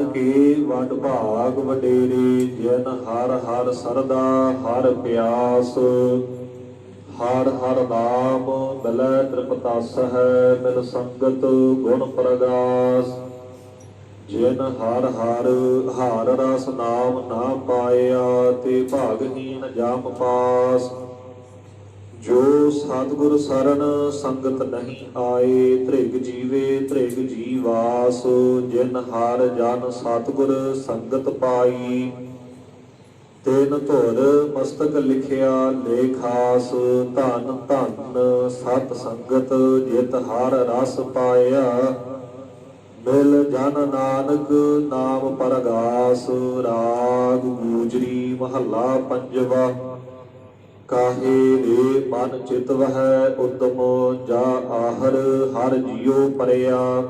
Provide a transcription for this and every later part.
ਕੇ ਵਡ ਭਾਗ ਵਡੇਰੇ, ਜਿਨ ਹਰ ਹਰ ਸਰਦਾ ਹਰ ਪਿਆਸ। ਹਰ ਹਰ ਨਾਮ ਮਿਲੈ ਤ੍ਰਿਪਤਸ ਹੈ, ਮਿਲ ਸੰਗਤ ਗੁਣ ਪ੍ਰਗਾਸ। ਜਿਨ ਹਰ ਹਰ ਹਰ ਰਸ ਨਾਮ ਨਾ ਪਾਇਆ, ਤੇ ਭਾਗਹੀਨ ਜਮ ਪਾਸ। ਜੋ ਸਤਿਗੁਰ ਸਰਨ ਸੰਗਤ ਨਹੀਂ ਆਏ, ਧ੍ਰਿਗ ਜੀਵੇ ਧ੍ਰਿਗ ਜੀਵਾਸ। ਜਿਨ ਹਰ ਜਨ ਸਤਿਗੁਰ ਸੰਗਤ ਪਾਈ, ਤਿਨ ਧੁਰ ਮਸਤਕ ਲਿਖਿਆ ਲੇਖਾਸ। ਧਨ ਧਨ ਸਤ ਸੰਗਤ ਜਿਤ ਹਰ ਰਸ ਪਾਇਆ, ਮਿਲ ਜਨ ਨਾਨਕ ਨਾਮ ਪਰਗਾਸ। ਰਾਗ ਗੂਜਰੀ ਮਹੱਲਾ ਪੰਜਵਾ। ਕਾਹੇ ਰੇ ਮਨ ਚਿਤ ਵਹਿ ਉਦਮ, ਜਾ ਆਹਰ ਹਰ ਜਿਉ ਪਰਿਆ।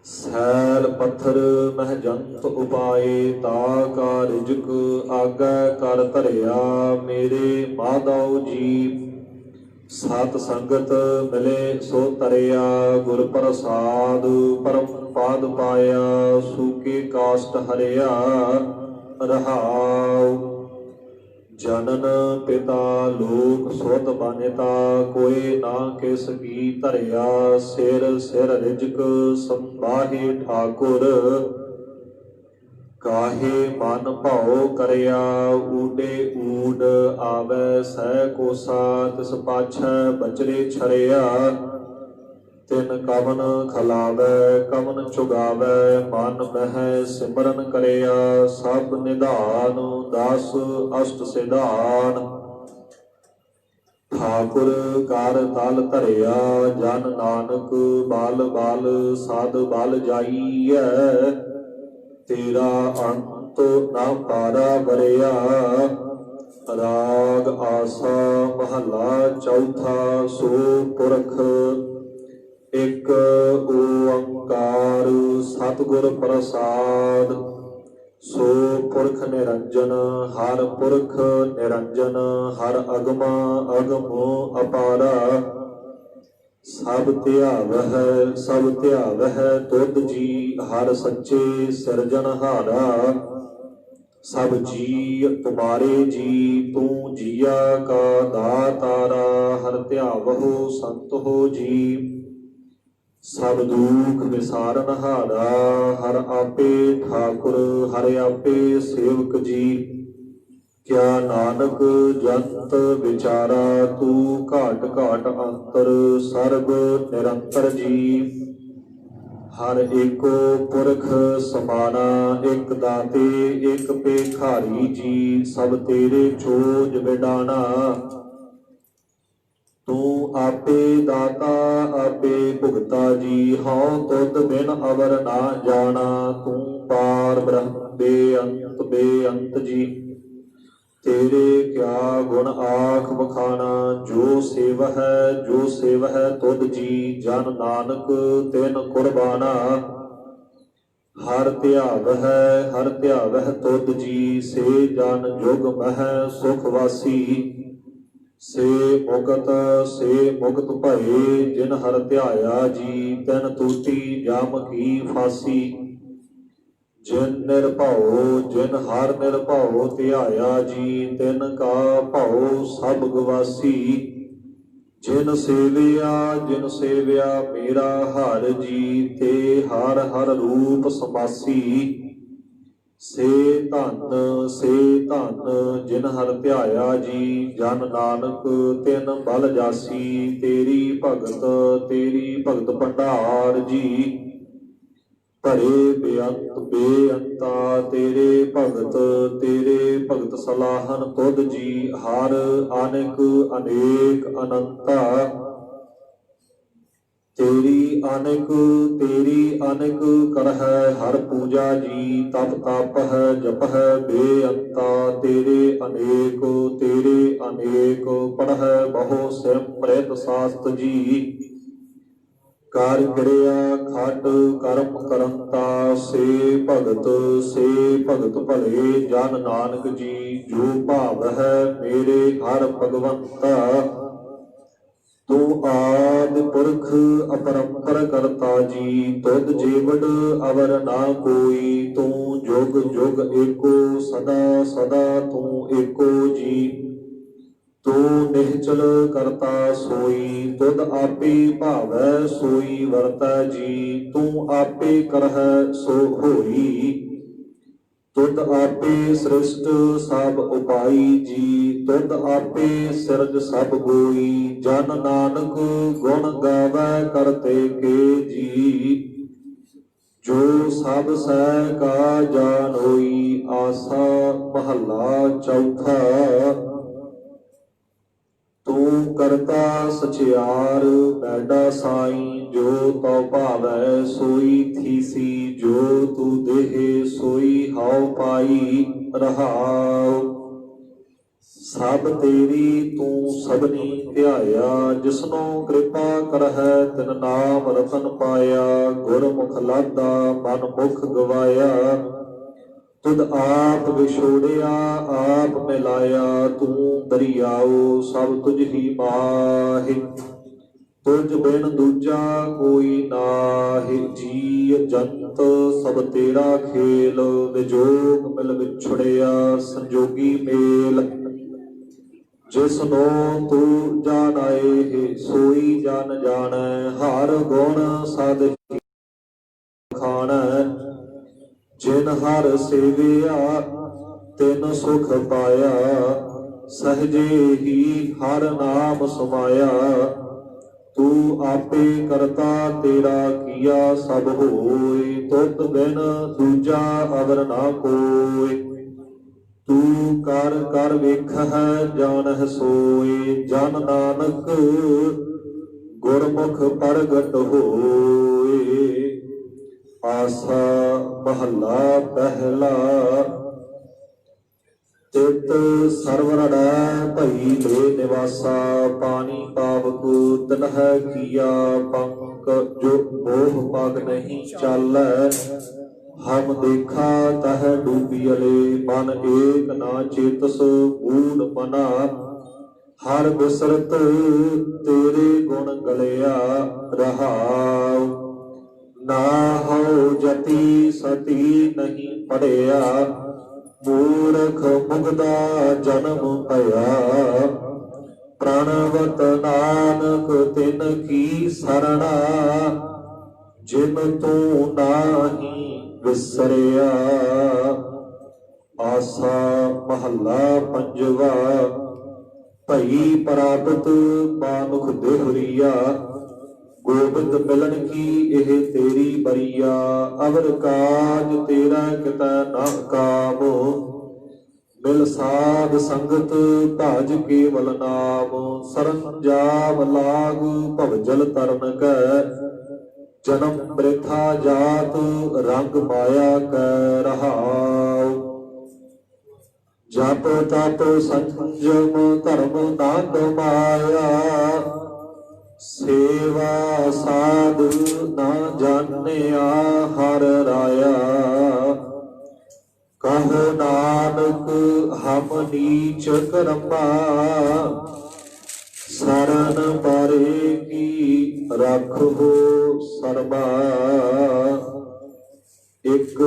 ਸੈਲ ਪੱਥਰ ਮਹਿ ਜੰਤ ਉਪਾਏ, ਤਾ ਕਾ ਰਿਜਕ ਆਗੈ ਕਰ ਧਰਿਆ। ਮੇਰੇ ਮਾਧਵ ਜੀ ਸਤ ਸੰਗਤ ਮਿਲੇ ਸੋ ਤਰਿਆ, ਗੁਰ ਪ੍ਰਸਾਦ ਪਰਮ ਪਾਦ ਪਾਇਆ। ਸੂਕੇ ਕਾਸ਼ਟ ਹਰਿਆ ਰਹਾਉ, ਜਨਨ ਪਿਤਾ ਲੋਕ ਸੁਧ ਬਾਨਿਤਾ। ਕੋਇ ਨਾ ਕਿਸ ਕੀ ਧਰਿਆ, ਸਿਰ ਸਿਰ ਰਿਜਕ ਸੰਭਾਹੇ ਠਾਕੁਰ। ਕਾਹੇ ਮਨ ਭਾਉ ਕਰਿਆ, ਊਡੇ ਊਡ ਆਵੈ ਸਹਿ ਕੋਸਾ। ਤਿਸ ਪਾਛੈ ਬਚਰੇ ਛਰਿਆ, ਤਿਨ ਕਵਨ ਖਲਾਵੈ ਕਵਨ ਚੁਗਾਵੈ। ਮਨ ਮਹਿ ਸਿਮਰਨ ਕਰਿਆ, ਸਭ ਨਿਧਾਨ ਦਸ ਅਸ਼ਟ ਸਿਧਾਨ। ਠਾਕੁਰ ਕਰ ਤਲ ਧਰਿਆ, ਜਨ ਨਾਨਕ ਬਲ ਬਲ ਸਦ ਬਲ ਜਾਈਐ। ਤੇਰਾ ਅੰਤ ਨਾ ਪਾਰਾ ਵਰਿਆ। ਰਾਗ ਆਸਾ ਮਹੱਲਾ ਚੌਥਾ। ਸੋ ਪੁਰਖ ਇਕ ਓੰਕਾਰ, ਸਤਿਗੁਰ ਪ੍ਰਸਾਦ। ਸੋ ਪੁਰਖ ਨਿਰੰਜਨ, ਹਰ ਪੁਰਖ ਨਿਰੰਜਨ। ਹਰ ਅਗਮਾ ਅਗਮੋ ਅਪਾਰਾ, ਸਭ ਧਿਆਵਹਿ ਸਭ ਧਿਆਵਹਿ ਤੁਧ ਜੀ। ਹਰ ਸੱਚੇ ਸਿਰਜਣਹਾਰਾ, ਸਭ ਜੀ ਤੁਮਾਰੇ ਜੀ। ਤੂੰ ਜੀਆ ਕਾ ਦਾਤਾਰਾ, ਹਰ ਧਿਆਵਹੁ ਸੰਤ ਹੋ ਜੀ। ਸਭ ਦੁਖ ਵਿਸਾਰਨਹਾਰਾ, ਹਰ ਆਪੇ ਠਾਕੁਰ ਹਰ ਆਪੇ ਸੇਵਕ ਜੀ। ਕਿਆ ਨਾਨਕ ਜੰਤ ਵਿਚਾਰਾ, ਤੂੰ ਘਾਟ ਘਾਟ ਅੰਤਰ ਸਰਬ ਨਿਰੰਤਰ ਜੀ। ਹਰ ਏਕੋ ਪੁਰਖ ਸਮਾਨਾ, ਇਕ ਦਾਤੇ ਇਕ ਭੇਖਾਰੀ ਜੀ। ਸਭ ਤੇਰੇ ਚੋਜ ਵਿਡਾਣਾ, ਤੂੰ ਆਪੇ ਦਾਤਾ ਆਪੇ ਭੁਗਤਾ ਜੀ। ਹਉ ਤੁਧ ਬਿਨ ਅਵਰ ਨਾ ਜਾਣਾ, ਤੂੰ ਪਾਰ ਬ੍ਰਹਮ ਬੇਅੰਤ ਬੇਅੰਤ ਜੀ। ਤੇਰੇ ਕਿਆ ਗੁਣ ਆਖ ਵਖਾਣਾ, ਜੋ ਸੇਵਹਿ ਤੁਧ ਜੀ। ਜਨ ਨਾਨਕ ਤਿਨ ਕੁਰਬਾਨਾ, ਹਰ ਧਿਆਵਹਿ ਤੁਧ ਜੀ। ਸੇ ਜਨ ਜੁਗ ਮਹਿ ਸੁਖ ਵਾਸੀ, ਸੇ ਮੁਕਤ ਭਏ। ਜਿਨ ਹਰ ਧਿਆਇਆ ਜੀ, ਤਿਨ ਟੂਟੀ ਜਮ ਕੀ ਫਾਸੀ। ਜਿਨ ਹਰ ਨਿਰਭਉ ਧਿਆਇਆ ਜੀ, ਤਿਨ ਕਾ ਭਉ ਸਭ ਗਵਾਸੀ। ਜਿਨ ਸੇਵਿਆ ਮੇਰਾ ਹਰਿ ਜੀ, ਤੇ ਹਰ ਹਰ ਰੂਪ ਸਮਾਸੀ। ਸੇ ਧਨ ਜਿਨ ਹਰ ਧਿਆਇਆ ਜੀ, ਜਨ ਨਾਨਕ ਤਿਨ ਬਲ ਜਾਸੀ। ਤੇਰੀ ਭਗਤ ਭੰਡਾਰ ਜੀ, ਭਰੇ ਬੇਅੰਤਾ। ਤੇਰੇ ਭਗਤ ਸਲਾਹਨ ਤੁਧ ਜੀ। ਹਰ ਅਨੇਕ ਅਨੇਕ ਅਨੰਤਾ, ਤੇਰੀ ਅਨੇਕ ਕਰਹਿ ਹਰ ਪੂਜਾ ਜੀ। ਤਪ ਤਪਹਿ ਜਪਹਿ ਬੇਅੰਤਾ। ਤੇਰੇ ਅਨੇਕ ਪੜਹਿ ਬਹੁ ਸਿਮ੍ਰਿਤ ਸਾਸਤ ਜੀ। ਕਰ ਕਿਰਿਆ ਖਟ ਕਰਮ ਕਰੰਤਾ, ਸੇ ਭਗਤ ਭਲੇ। ਜਨ ਨਾਨਕ ਜੀ ਜੋ ਭਾਵਹਿ ਮੇਰੇ ਹਰ ਭਗਵੰਤਾ। ਤੂੰ आदि पुरख अपरंपर करता जी, तुद जेवड अवर ना कोई, तू जुग जुग एको, सदा सदा तू एको जी। तू निश्चल करता सोई, तुद आपे भावै सोई वरतै जी। तू आपे करह सो होई, तुद आपे सृष्ट सब उपाई जी। तुद आपे सिरज सब गोई, जन नानक गुण गावै करते के जी। जो सब सै का जान होई, आसा महला चौथा। तू करता सचियार बैडा साई, जो तो भावै सोई थीसी। जो तू देहे सोई हाउ पाई रहाओ। सब तेरी तू सबनी ध्याया, जिसनों कृपा करहै तिन नाम रतन पाया। गुरमुख लादा मन मुख गवाया, तुद आप विछोड़िया आप मिलाया। तू दरियाओ सब तुझ ही माहि, तुझ बिन दूजा कोई नाहि। जी जंत सब तेरा खेल, विजोग मिल विछुड़िया संजोगी मेल। जिसनो तू जानाए सोई जन जानै, हर गुण सद खाणै। जिन हर सेविया तिन सुख पाया, सहजे ही हर नाम समाया। तू आपे करता तेरा किया सब होय, तुद बिन दूजा अवर ना कोय। तू कर कर वेखह जानह सोय, जन नानक गुरमुख प्रगट होय। आसा महला पहला। चित सरवरड़ै भई ले निवासा, पानी पावक तनह किया पंक। जो मोह पग नहीं चालै, हम देखा तह डूबियले। मन एक ना चेतस मूढ़ मना, हर बिसरत तेरे गुण गलिया रहाओ। ना हो जति सती नहीं पढ़िया, मूर्ख मुगदा जन्म पया। प्रणवत नानक तिन की सरणा, जिन तू नाही विसरिया। आसा महला पंजवा। भई प्राप्त मानुख देहरिया, गोबिंद मिलन की एह तेरी बरिया। अवर काज तेरा कितै ना काम, मिल साध संगत भज केवल नाम। सरंजाम लाग भवजल तरन कै, जन्म वृथा जात रंग माया कै रहाओ। जप तप संजम धर्म ना कमाया, सेवा साधु ना जानिया हर राया। कहो नानक हम नीच कर्मा, शरण परे की रखो शर्मा। एक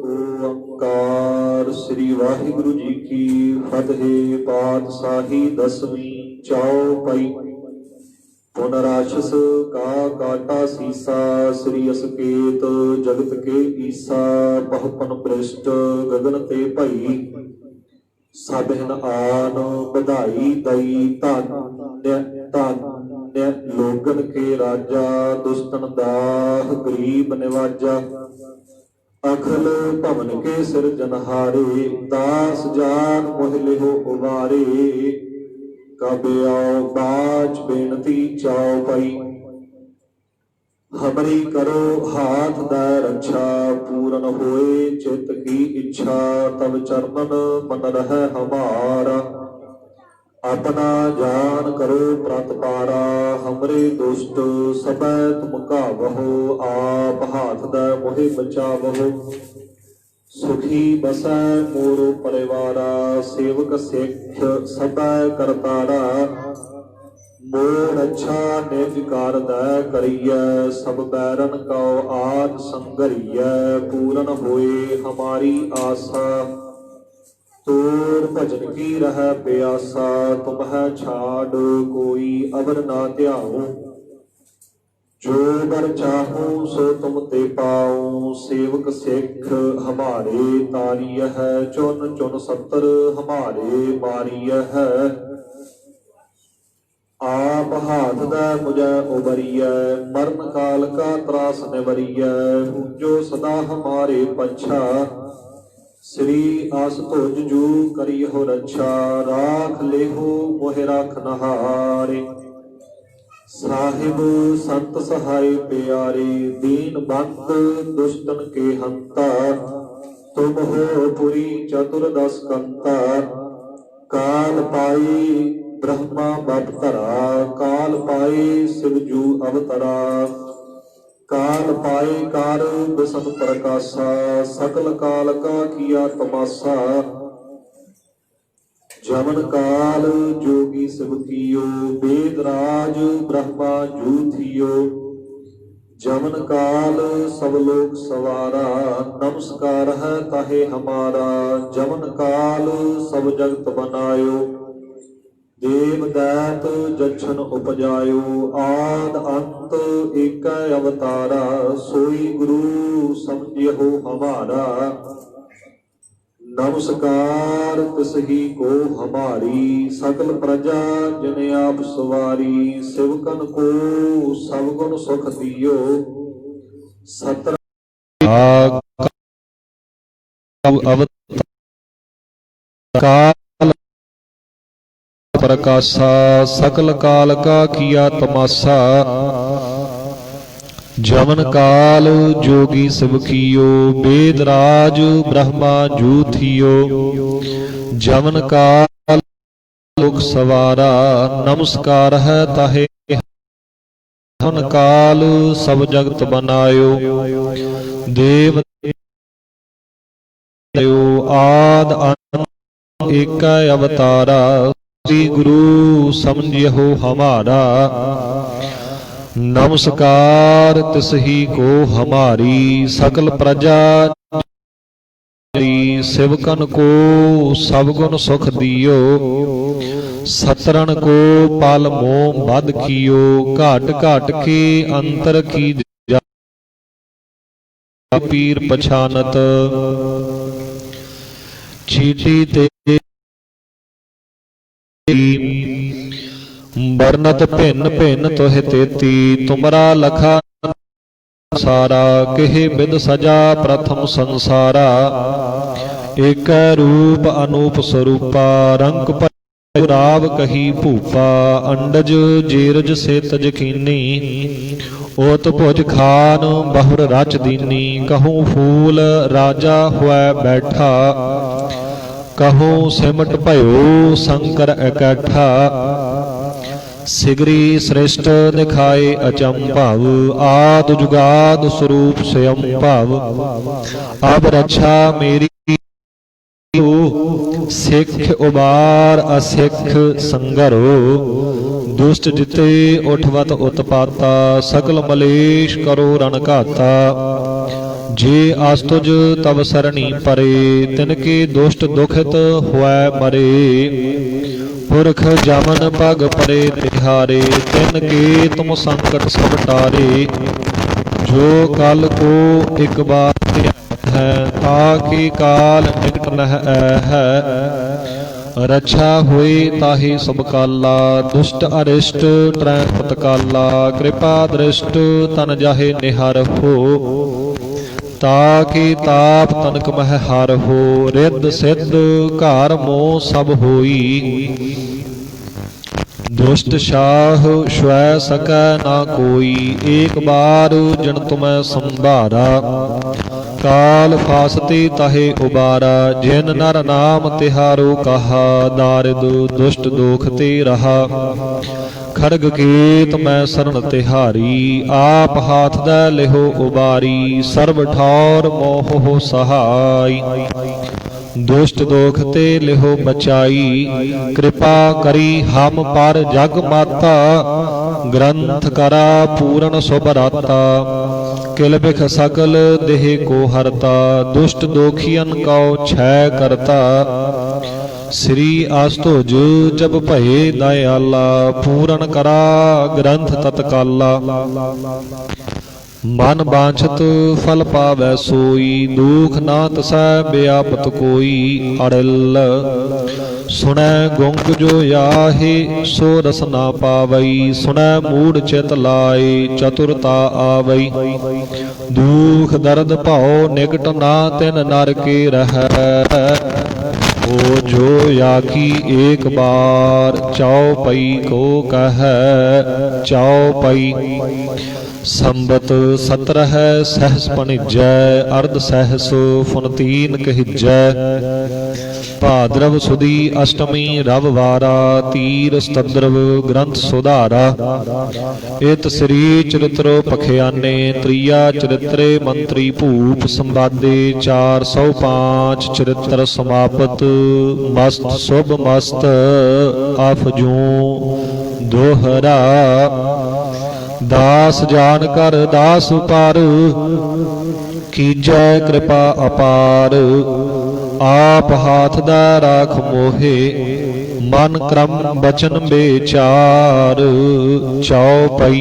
ओंकार। श्री वाहिगुरु जी की फतेह। पातशाही दसवीं चौपाई। पुनराशस का काटा सीसा, श्री असकेत जगत के ईसा। बहुपन पृष्ठ गगन ते भई, सबहिन आन बधाई दई। धन्य धन्य लोगन के राजा, दुष्टन दाह गरीब निवाजा। अखिल भवन के सिरजनहारे, दास जान मोह लिहो उबारे। कबियाओ बाज बेनती चौपाई। हमरी करो हाथ दै रक्षा, पूरन होए चित की इच्छा। तब चरणन मन रह हमारा, अपना जान करो प्रतपारा। हमरे दुष्ट सबै तुम कावहो, आप हाथ दै मोहि बचावहो। सुखी बसै मोरो परिवारा, सेवक सिख सबै करतारा। मोर अच्छा निर्विकार दै करिय सब बैरन कौ आद संगरिय पूरन होए हमारी आशा तोर भजन की रह प्यासा तुम है छाड़ कोई अवर ना ध्याऊं जो बर चाहूं सो तुम ते पाऊं सेवक सिख हमारे तारिय है चुन चुन सत्र हमारे मारिय है आप हाथ दै मुझे उबरिय मरण काल का त्रास निवरिय जो सदा हमारे पच्छा श्री आस धुज जू करियो रक्षा राख लेहो मोहि राख नहारे साहिब संत सहाय प्यारे दीन बंद दुष्टन के हंता तुम हो पुरी चतुर्दश कंता काल पाई ब्रह्मा बपतरा काल पाए शिवजू अवतरा काल पाए कार बिसन प्रकाशा सकल काल का किया तमाशा जमन काल जोगी शिव कियो वेद राज ब्रह्मा जू थियो जमन काल सब लोग सवारा नमस्कार है ताहे हमारा जमन काल सब जगत बनायो देव दैत जछन उपजायो आद अंत एक अवतारा सोई गुरु समझियो हमारा नमस्कार तिसही को हमारी सकल प्रजा जिन आप सवारी शिवकन को सब गुण सुख दियो सत्र प्रकाशा सकल काल का किया तमाशा जमन काल जोगी शिव कियो वेद राज ब्रह्मा जू थियो जमन काल लोक सवारा नमस्कार है ताहे जमन काल सब जगत बनायो देव आद अंत एक अवतारा श्री गुरु समझियो हमारा नमस्कार तिसही को हमारी सकल प्रजा शिवकन को सब गुण सुख दियो सतरन को पल मोह बद कियो घाट घाट के अंतर की पीर पछानत चीटी ते बरनत भिन्न भिन्न तोहे तेती तुमरा लखा सारा केहे बिद सजा प्रथम संसारा एक रूप अनूप स्वरूपा रंग राव कही भूपा अंडज जेरज से तज कीनी ओत भुज खान बहुर रच दीनी कहूँ फूल राजा हुआ बैठा कहूँ सिमट भयो शंकर इकट्ठा सिगरी श्रेष्ठ दिखाए अचंभाव आद जुगाद स्वरूप स्वयं भाव अब रक्षा मेरी सिख उबार असिख संगरो दुष्ट जिते उठवत उत्पाता सकल मलेश करो रण घाता जे आस्तुज तब सरणी परे तिनके दुष्ट दुखित हुआ मरे पुरख जमन पग परे तिहारे तिनके तुम संकट सब टारे जो कल को एक बार है ताकि काल निकट नह है रक्षा हुई ताहि सब काला दुष्ट अरिष्ट त्रैपत काला कृपा दृष्ट तन जाहे निहार हो ताकि ताप तनक मह हार हो रिद्ध सिद्ध घर मोह सब होई दुष्ट शाह स्वै सकै ना कोई एक बार जन तुम्हें संभारा काल फासते ताहे उबारा जिन नर नाम तिहारो कहा दारिद दुष्ट दोख ते रहा खड़ग केत मैं शरण तिहारी आप हाथ दै लिहो उबारी सर्व ठौर मोह हो सहाय दुष्ट दोख ते लिहो बचाई, कृपा करी हम पर जग माता, ग्रंथ करा पूर्ण शुभ राता, किल बिख सकल देह को हरता, दुष्ट दोखियन कौ छय करता, श्री आस्तुज जब भये दयाला, पूਰਨ करा ग्रंथ तत्काला, मन बांछत फल पावै सोई, दुख ना तसै व्यापत कोई, अड़िल सुनै गुंग जो याहे, सो रस ना पावई, सुनै मूढ़ चित लाए, चतुरता आवई, दुख दर्द भाव निकट ना तिन नर के रहै, ओ जो याकी एक बार, चौपई को कहै चौपई, संबत 17 सहस पणिजै, अर्ध सहस फुनतीन कहिजै, भाद्रव सुदी अष्टमी रववारा, तीर स्तद्रव ग्रंथ सुधारा, इत श्री चरित्रो पखियाने, त्रिया चरित्रे मंत्री भूप, संवादे 405 चरित्र समापत, मस्त शुभ मस्त अफजू दोहरा, दास जान कर दास पर, कीजै कृपा अपार, आप हाथ दा राख मोहे, मन क्रम बचन बेचार, चौपई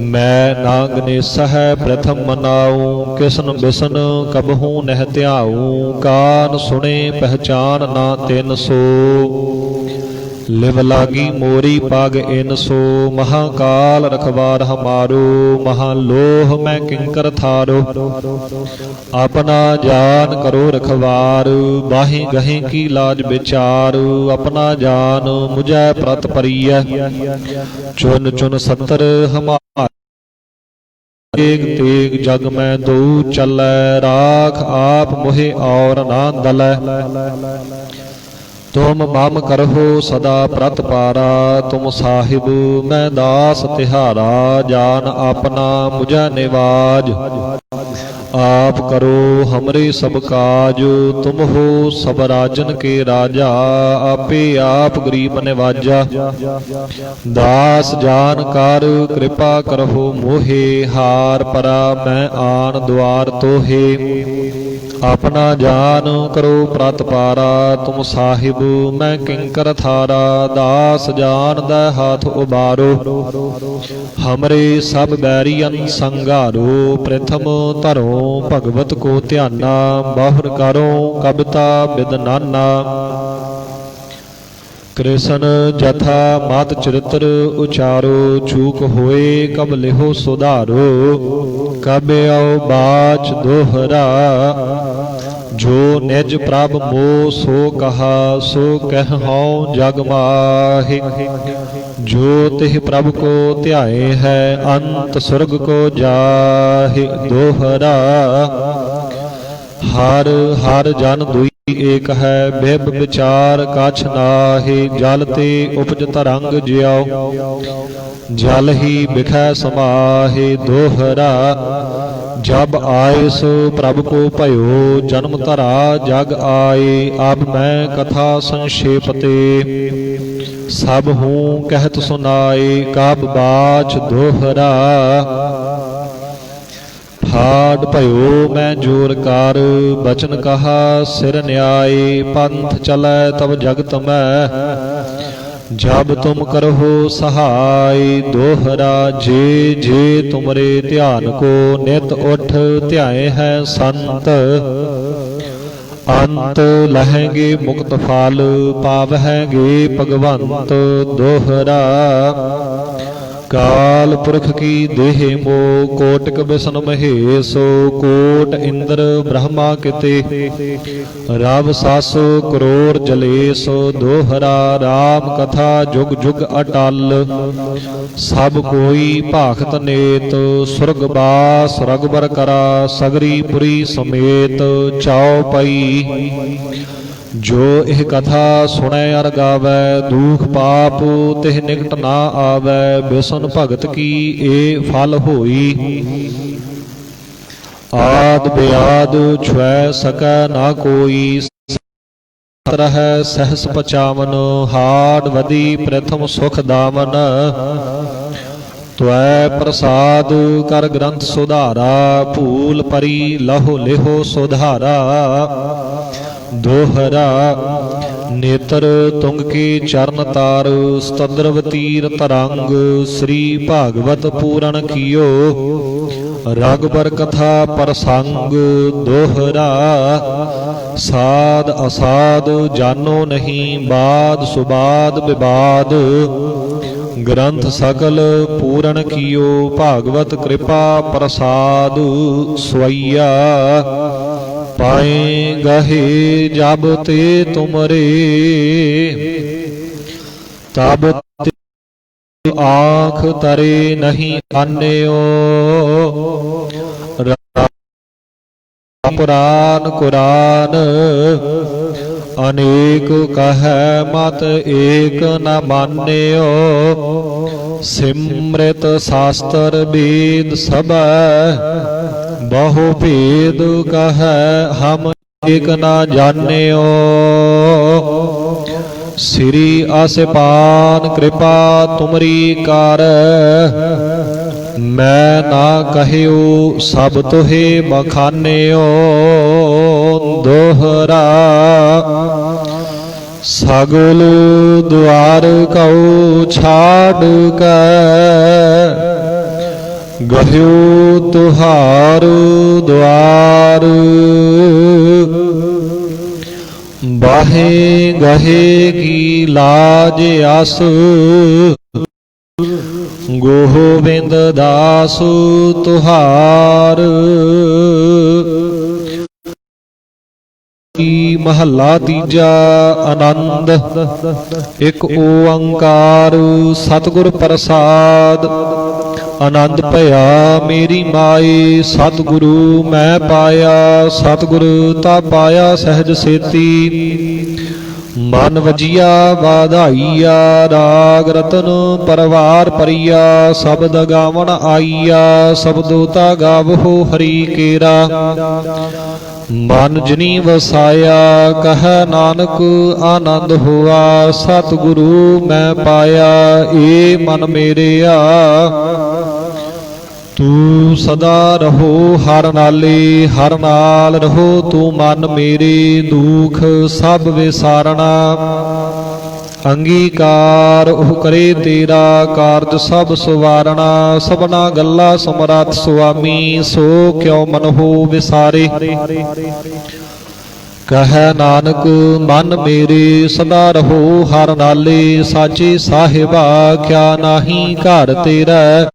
मैं नाग ने सह प्रथम मनाऊं, किसन बिसन कबहू नह त्याऊं, कान सुने पहचान ना तिन सो, लिव लागी मोरी पग इन सो, महाकाल रखवार हमारो, महालोह मैं किंकर थारो, अपना जान करो रखवार, बाही गहे की लाज विचार, अपना जान मुझे प्रत परिय, चुन चुन 70 हमार, तेग तेग जग में दो चलै, राख आप मोहे और ना दलै, तुम मम करहो सदा प्रत पारा, तुम साहिब मैं दास तिहारा, जान अपना मुझे निवाज, आप करो हमरे सब काज, तुम हो सब राजन के राजा, आपे आप गरीब निवाजा, दास जान कर कृपा करहो मोहे, हार परा मैं आन द्वार तोहे, अपना जान करो प्रत पारा, तुम साहिब मैं किंकर थारा, दास जान दै हाथ उबारो, हमरे सब बैरियन संगारो, प्रथम धरो भगवत को ध्याना, बाहुर करो कविता बिदनाना, कृष्ण जथा मात चरित्र उचारो, चूक होए कब लिहो सुधारो, कब आओ बाच दोहरा, जो निज प्रभ मोह सो कहा, सो कहौ जग माहि, जो तिह प्रभु को ध्याए है, अंत स्वर्ग को जाहि, दोहरा हर हर जन दुई एक है, बिब विचार कछ नाहि, जल ते उपज तरंग ज्याओ, जल ही बिखै समाहि, दोहरा जब आए सो प्रभु को भयो, जन्म धरा जग आए, अब मैं कथा संक्षेप ते, सब हूँ कहत सुनाए, कब बाच दोहरा, हाड भयो मैं जोर कर, बचन कहा सिर न्याय, पंथ चलै तब जगत में, जब तुम करहो सहाय, दोहरा जे जे तुमरे ध्यान को, नित उठ ध्याए है संत, अंत लहेंगे मुक्त फल, पावहेंगे भगवंत, दोहरा काल पुरख की देह मो, कोटक बिसन महेशो, कोट इंद्र ब्रह्मा किते, रव सासो करोड़ जलेसो, दोहरा राम कथा जुग जुग अटल, सब कोई भाखत नेत, सुरगबास रघुबर करा, सगरी पुरी समेत, चौपई जो यह कथा सुनै अर गावै, दुख पाप तिह निकट ना आवै, बिसन भगत की ए फल होई, ਆਦ ਬਿਆਦ ਛੁਐ ਸਕੈ ਨਾ ਕੋਈ। ਰਹਿ ਸਹਸ ਪਚਾਵਨ ਹਾੜ ਵਦੀ ਪ੍ਰਥਮ ਸੁਖ ਦਾਮਨ। ਤਵੈ ਪ੍ਰਸਾਦ ਕਰ ਗ੍ਰੰਥ ਸੁਧਾਰਾ ਭੂਲ ਪਰੀ ਲਹੋ ਲਿਹੋ ਸੁਧਾਰਾ। ਦੋਹਰਾ ਨੇਤਰ ਤੁੰਗ ਕੇ ਚਰਨ ਤਾਰ ਸਤੰਦਰਵ ਤੀਰ ਤਰੰਗ। ਸ੍ਰੀ ਭਾਗਵਤ ਪੂਰਨ ਕੀਓ ਰਗਬਰ ਕਥਾ ਪ੍ਰਸੰਗ। ਦੋਹਰਾ ਸਾਧ ਅਸਾਧ ਜਾਨੋ ਨਹੀਂ ਬਾਦ ਸੁਬਾਦ ਵਿਵਾਦ। ਗ੍ਰੰਥ ਸਕਲ ਪੂਰਨ ਕੀਓ ਭਾਗਵਤ ਕਿਰਪਾ ਪ੍ਰਸਾਦ। ਸਵਈਆ ਪਾਏ ਗਹੇ ਜਬ ਤੇ ਤੁਮਰੇ ਤਬ ਆਂਖ ਤਰੇ ਨਹੀਂ ਆਨਿਓ। ਪੁਰਾਨ ਕੁਰਾਨ ਅਨੇਕ ਕਹੈ ਮਤ ਏਕ ਨ ਮਾਨਿਓ। ਸਿਮ੍ਰਿਤ ਸ਼ਾਸਤਰ ਵੇਦ ਸਭੈ ਬਹੁ ਭੇਦ ਕਹੈ ਹਮ ਏਕ ਨ ਜਾਣਿਓ। ਸ੍ਰੀ ਆਸਿਪਾਨ ਕਿਰਪਾ ਤੁਮਰੀ ਕਰ ਮੈਂ ਨਾ ਕਹਿਓ ਸਭ ਤੋਹਿ ਬਖਾਨਿਓ। ਦੋਹਰਾ ਸਗਲ ਦੁਆਰ ਕਉ ਛਾੜ ਕੈ ਗਹਿਓ ਤੁਹਾਰ ਦੁਆਰ। ਬਾਹੇ ਗਹੇ ਕੀ ਲਾਜ ਆਸ ਗੋਬਿੰਦ ਦਾਸ ਤੁਹਾਰ। ਮਹੱਲਾ ਤੀਜਾ। ਆਨੰਦ ਇੱਕ ਓੰਕਾਰ ਸਤਿਗੁਰ ਪ੍ਰਸਾਦ। ਆਨੰਦ ਭਇਆ ਮੇਰੀ ਮਾਏ ਸਤਿਗੁਰੂ ਮੈਂ ਪਾਇਆ। ਸਤਿਗੁਰੂ ਤਾ ਪਾਇਆ ਸਹਿਜ ਸੇਤੀ ਮਨ ਵਜੀਆ ਵਾਧਾਈਆ। ਰਾਗ ਰਤਨ ਪਰਵਾਰ ਪਰੀਆ ਸ਼ਬਦ ਗਾਵਣ ਆਈਆ। ਸ਼ਬਦੋ ਤਾ ਗਾਵਹੋ ਹਰੀ ਕੇਰਾ ਮਨ ਜਿਨੀ ਵਸਾਇਆ। ਕਹੈ ਨਾਨਕ ਆਨੰਦ ਹੋਆ ਸਤਿਗੁਰੂ ਮੈਂ ਪਾਇਆ। ਏ ਮਨ ਮੇਰਿਆ ਤੂੰ ਸਦਾ ਰਹੋ ਹਰ ਨਾਲੇ ਹਰ ਨਾਲ ਰਹੋ ਤੂੰ ਮਨ ਮੇਰੇ। ਦੁਖ ਸਭ ਵਿਸਾਰਣਾ ਅੰਗੀਕਾਰ ਉਹ ਕਰੇ ਤੇਰਾ ਕਾਰਜ ਸਭ ਸਵਾਰਣਾ। ਸਭਨਾ ਗੱਲਾ ਸਮਰੱਥ ਸੁਆਮੀ ਸੋ ਕਿਉ ਮਨ ਹੋ ਵਿਸਾਰੇ। ਕਹੈ ਨਾਨਕ ਮਨ ਮੇਰੇ ਸਦਾ ਰਹੋ ਹਰ ਨਾਲੇ। ਸਾਚੇ ਸਾਹਿਬਾ ਕਿਆ ਨਾਹੀ ਘਰ ਤੇਰਾ।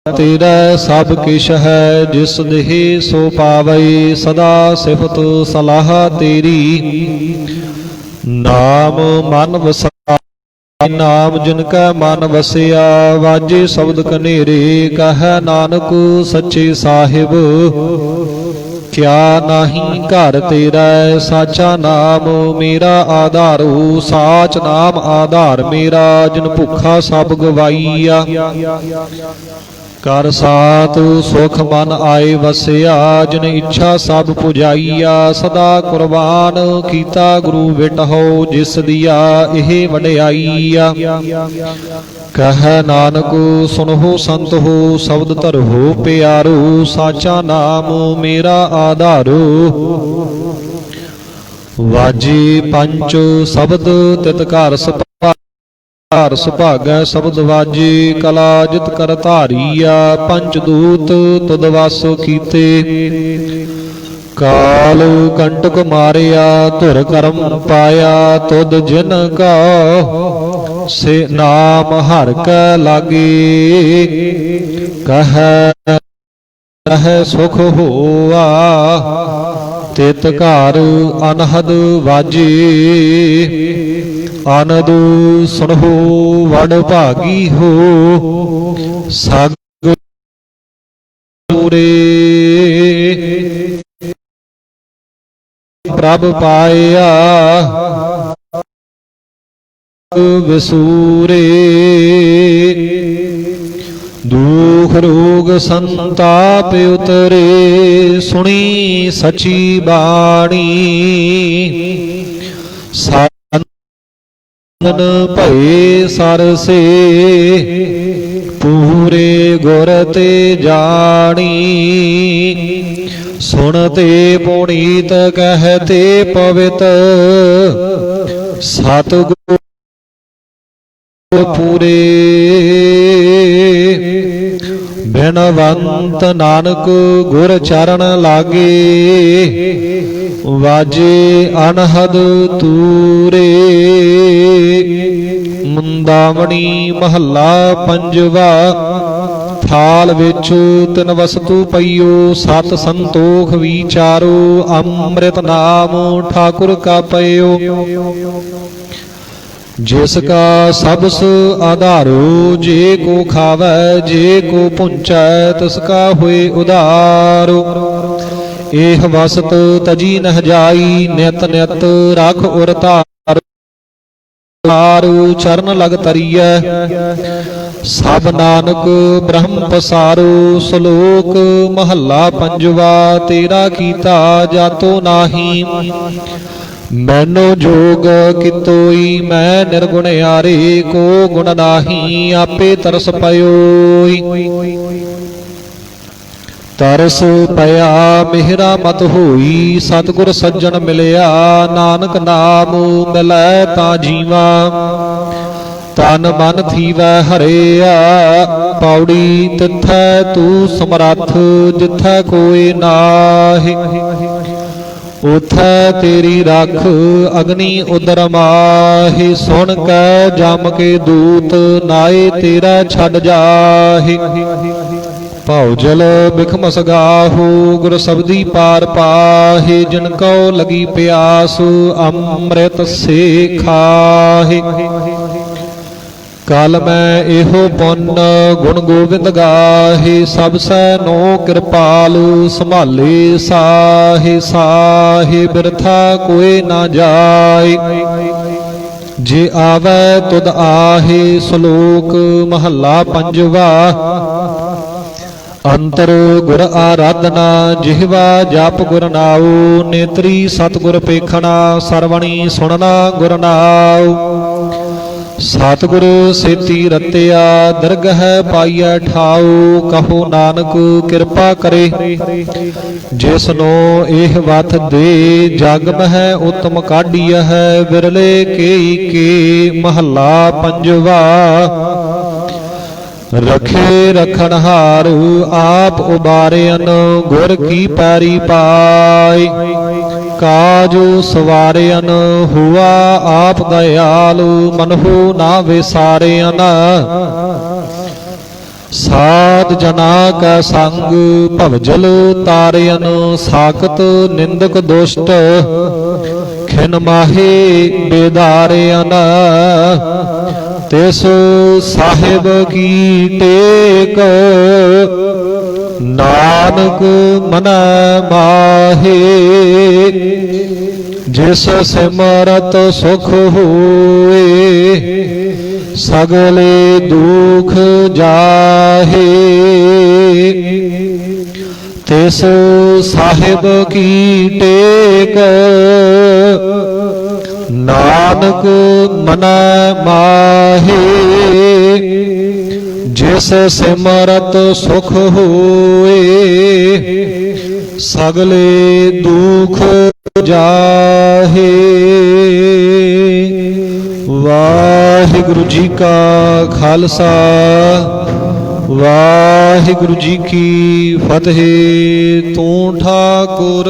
ਤੇਰਾ ਸਭ ਕਿਛ ਹੈ ਜਿਸ ਦੇਹ ਸੋ ਪਾਵੈ। ਸਦਾ ਸਿਫਤ ਸਲਾਹ ਤੇਰੀ ਨਾਮ ਮਨ ਵਸਾ। ਨਾਮ ਜਿਨ ਕੈ ਮਨ ਵਸਿਆ ਵਾਜੇ ਸ਼ਬਦ ਕਨੇਰੇ। ਕਹੈ ਨਾਨਕ ਸੱਚੇ ਸਾਹਿਬ ਕਿਆ ਨਾਹੀ ਘਰ ਤੇਰਾ। ਸਾਚਾ ਨਾਮ ਮੇਰਾ ਆਧਾਰੂ ਸਾਚ ਨਾਮ ਆਧਾਰ ਮੇਰਾ। ਜਿਨ ਭੁੱਖਾ ਸਭ ਗਵਾਈਆ ਕਰ ਸਾਤ ਸੁਖ ਮਨ ਆਏ ਵਸਿਆ। ਜਿਨ ਇੱਛਾ ਸਭ ਪੁਜਾਈਆ ਸਦਾ ਕੁਰਬਾਨ ਕੀਤਾ ਗੁਰੂ ਵਿਟਹੁ। ਜਿਸ ਦੀਆ ਇਹ ਵਡਿਆਈਆ ਕਹੈ ਨਾਨਕ ਸੁਨਹੁ ਸੰਤ ਹੋ ਸ਼ਬਦ ਧਰਹੁ ਪਿਆਰੂ। ਸਾਚਾ ਨਾਮ ਮੇਰਾ ਆਧਾਰੂ ਵਾਜੇ ਪੰਚ ਸ਼ਬਦ ਤਿਤ ਘਰ ਘਰ ਸੁਭਾਗੈ ਸ਼ਬਦ ਵਾਜੇ। ਕਲਾ ਜਿਤ ਕਰ ਧਾਰੀਆ ਪੰਚ ਦੂਤ ਤੁਧ ਵਸ ਕੀਤੇ। ਕਾਲ ਕੰਟਕ ਮਾਰਿਆ ਧੁਰ ਕਰਮ ਪਾਇਆ। ਤੁਧ ਜਿਨ ਕਾ ਸੇ ਨਾਮ ਹਰਿ ਕੈ ਲਾਗੇ। ਕਹੈ ਸੁਖ ਹੋਆ ਤਿਤ ਘਰ ਅਨਹਦ ਵਾਜੇ। ਆਨੰਦ ਸੁਣਹੁ ਵਡ ਭਾਗੀ ਹੋ ਸਗੁਰੇ। ਪ੍ਰਭ ਪਾਇਆ ਵਿਸੂਰੇ। ਦੁਖ रोग संताप उतरे, सुनी सची बाणी। साधन भये सरसे, पूरे गुर ते जानी। सुनते पुनीत कहते पवित, सतगुर पूरे। बिनवंत नानक गुर चरण लागे, वाजे अनहद तूरे। मुंदावणी महला पंजवा, थाल विचो तिन वस्तु पइयो। सत संतोख विचारो, अमृत नाम ठाकुर का पयो। जिसका सबस आधारो, जे को खावै जे को पुंचै, तिसका हुए उदारो। एह वसत तजी नह जाई, नित नित रख उर तारो। चरण लग तरीय, सब नानक ब्रह्म पसारो। श्लोक महला पंजवा, तेरा कीता जातो नाही। मैनो जोग कितोई, मैं निर्गुण यारे। को गुण नाही, आपे तरस पयोई। तरस पया मेहरा मत होई, सतगुर सज्जन मिलया। नानक नाम मिलै ता जीवा, तन मन थीवै हरिया। पौड़ी तिथै तू समरथ, जिथै कोई नाहि। उथै तेरी रख, अग्नि उदर माहि। सुन कै जम के दूत, नाए तेरा छड़ जाहि। भाव जल बिखमस गाहु, गुर सबदी पार पाहि। जिनको लगी प्यास, अमृत से खाहि। कल मैं एहो पुन, गुण गोविंद गाहे। सब सै नो कृपालु, संभाले साहे साहे। बिरथा कोई ना जाय, जे आवै तुद आहे। श्लोक महला पंजवा, अंतर गुर आराधना। जिहवा जप गुर नाऊ, नेत्री सतगुर पेखना। सरवणी सुनना गुर नाऊ। सतगुर सेती रतिया, दरगह पाइया ठाऊ। कहो नानक कृपा करे, जिसनो एह वथ दे। जग मह उत्तम काढ़िया है, विरले केई के। महला पंजवा, रखे रखनहार आप उबारेन। गुर की पैरी पाई, काज सवारेन। हुआ आप दयालु, मनहु ना विसारेन। साध जना का संग, भवजल तारेन। साकत निंदक दुष्ट, खिन माहे बेदारेन। तिस साहिब की टेक, नानक मन माहे। जिस सिमरत सुख होए, सगले दुख जाहे। तिस साहिब की टेक, नानक मन माहे। जिस सिमरत सुख होए, सगले दुख जाहे। वाहिगुरु जी का खालसा, वाहिगुरु जी की फतेह। तू ठाकुर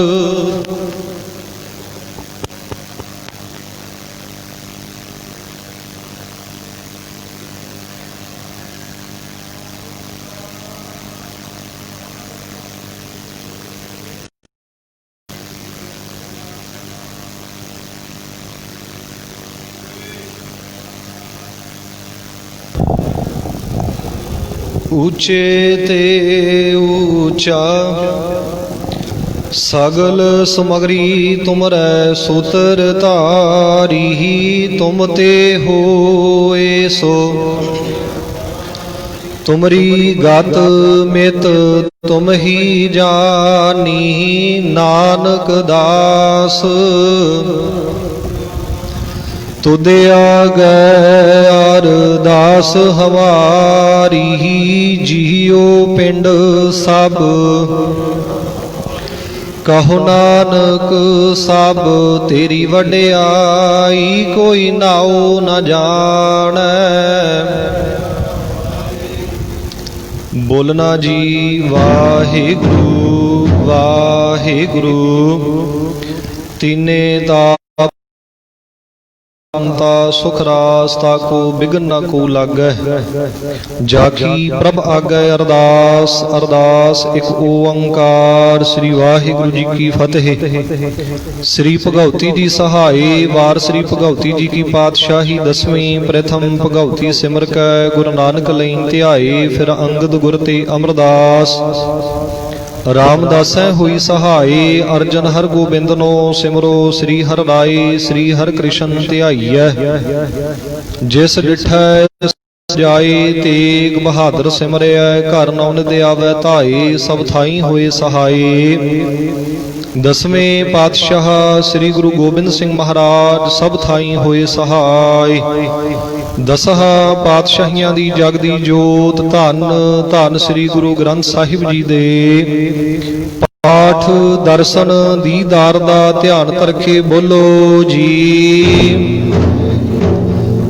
ऊंचे ते ऊंचा, सगल समगरी तुमरै सूत्र धारी। तुम ते होए सो ਤੁਮਰੀ ਗਤ ਮਿਤ ਤੁਮ ਹੀ ਜਾਨੀ, ਨਾਨਕ ਦਾਸ ਤੁਧ ਆਗੈ ਅਰਦਾਸ ਹਮਾਰੀ, ਜੀਉ ਪਿੰਡ ਸਭ ਕਹੋ ਨਾਨਕ ਸਭ ਤੇਰੀ ਵਡਿਆਈ, ਕੋਈ ਨਾਉ ਨ ਜਾਣੈ। ਬੋਲਣਾ ਜੀ ਵਾਹਿਗੁਰੂ ਵਾਹਿਗੁਰੂ, ਤੀਨੇ ਦਾ ਤਾ ਸੁਖ ਰਾਸ ਤਾਕੋ ਬਿਗਨ ਨਾ ਕੋ ਲਾਗੈ, ਜਾਕੀ ਪ੍ਰਭ ਆਗੈ ਅਰਦਾਸ। ਅਰਦਾਸ ਇੱਕ ਓੰਕਾਰ ਸ੍ਰੀ ਵਾਹਿਗੁਰੂ ਜੀ ਕੀ ਫਤਿਹ। ਸ੍ਰੀ ਭਗਉਤੀ ਜੀ ਸਹਾਈ, ਵਾਰ ਸ੍ਰੀ ਭਗਉਤੀ ਜੀ ਕੀ ਪਾਤਸ਼ਾਹੀ ਦਸਵੀਂ। ਪ੍ਰਥਮ ਭਗਉਤੀ ਸਿਮਰ ਕੈ ਗੁਰੂ ਨਾਨਕ ਲਈ ਧਿਆਏ, ਫਿਰ ਅੰਗਦ ਗੁਰ ਤੇ ਅਮਰਦਾਸ। ਰਾਮਦਾਸੈ ਹੋਈ ਸਹਾਈ, ਅਰਜਨ ਹਰ ਗੋਬਿੰਦਨੋ ਸਿਮਰੋ। ਸ੍ਰੀ ਹਰਿ ਰਾਏ ਸ੍ਰੀ ਹਰਿ ਕ੍ਰਿਸ਼ਨ ਧਿਆਈਐ, ਜਿਸ ਡਿਠੈ ਜਾਏ ਤੇਗ ਬਹਾਦਰ ਸਿਮਰਿਐ। ਘਰ ਨੌ ਨਿਦ ਆਵੈ ਧਾਏ, ਸਭ ਥਾਈ ਹੋਏ ਸਹਾਈ। ਦਸਵੇਂ ਪਾਤਸ਼ਾਹ ਸ੍ਰੀ ਗੁਰੂ ਗੋਬਿੰਦ ਸਿੰਘ ਮਹਾਰਾਜ, ਸਭ ਥਾਈ ਹੋਏ ਸਹਾਈ। ਦਸਾਂ ਪਾਤਸ਼ਾਹੀਆਂ ਦੀ ਜਗਦੀ ਜੋਤ, ਧੰਨ ਧੰਨ ਸ੍ਰੀ ਗੁਰੂ ਗ੍ਰੰਥ ਸਾਹਿਬ ਜੀ ਦੇ ਪਾਠ ਦਰਸ਼ਨ ਦੀਦਾਰ ਦਾ ਧਿਆਨ ਧਰਕੇ ਬੋਲੋ ਜੀ।